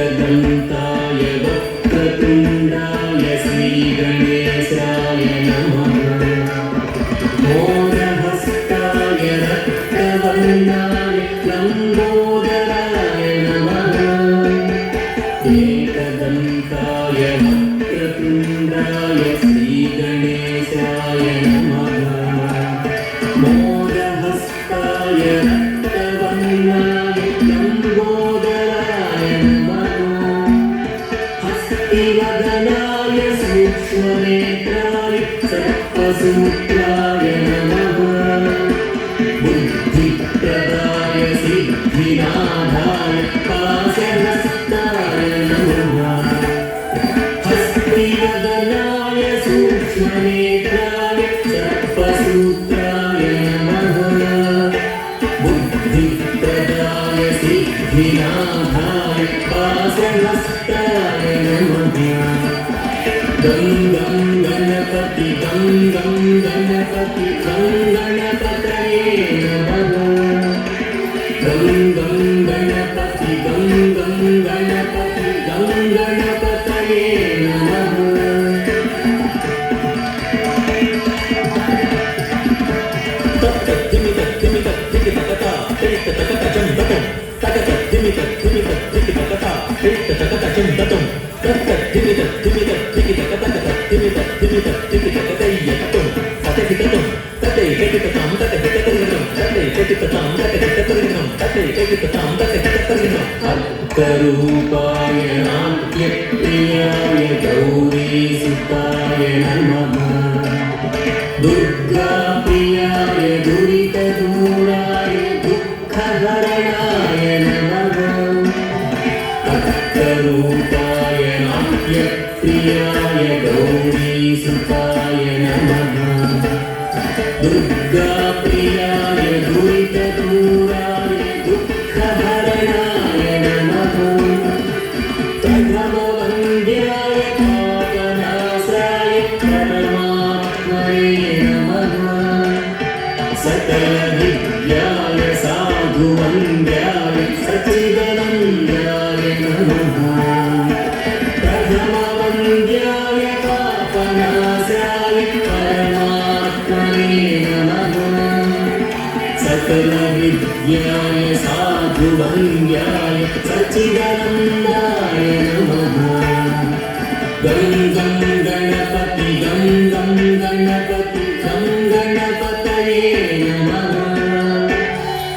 एकदन्ताय वक्रतुण्डाय श्रीगणेशाय नमः। मोदहस्ताय रक्तवर्णाय लम्बोदराय नमः। एकदन्ताय वक्रतुण्डाय श्रीगणेशाय नमः। मोदहस्ताय रक्तवर्णाय लम्बोदराय नमः। हस्तिवदनाय सूक्ष्मनेत्राय सर्पसूत्राय नमः। बुद्धिप्रदाय सिद्धिनाथाय पाशहस्ताय नमः। हस्तिवदनाय सूक्ष्मनेत्राय सर्पसूत्राय नमः। बुद्धिप्रदाय सिद्धिनाथाय पाशहस्ताय नमः। गं गं गणपति गं गं गणपति गं गणपतये नमः। गं गं गणपति गं गं गणपति गं गणपतये नमः। अर्थरूपाय नाट्यप्रियाय गौरीसुताय नमः। दुर्गाप्रियाय दुरितदूराय दुःखहरणाय नमः। अर्थरूपाय नाट्यप्रियाय गौरीसुताय नमः। दुर्गाप्रियाय दुरितदूराय दुःखहरणाय नमः। प्रथमवन्द्याय पापनाशाय परमात्मने नमः। सकलविद्याय साधुवन्द्याय सच्चिदानन्दाय नमः। प्रथमवन्द्याय पापनाशाय परमात्मने नमः। सकलविद्याय साधुवन्द्याय सच्चिदानन्दाय नमः। गं गं गणपति गं गं गणपति गं गणपतये नमः।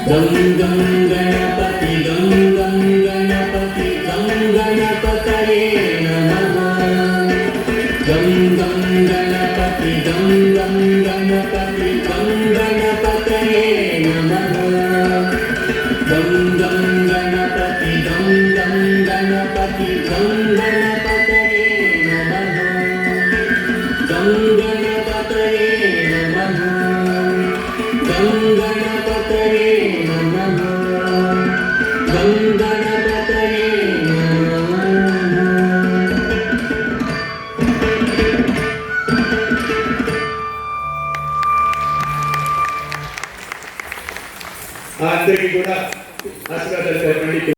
गं गं गणपति गं गं गणपति गं गणपतये नमः। गं गं गणपति गं गं गणपति गं गणपतये नमः। गं गं गणपति गं गं गणपति गं गणपतये नमः। गं गणपतये नमः। गं गणपति అందరికీ కూడా ఆశీర్వాదాలు తెలపండి.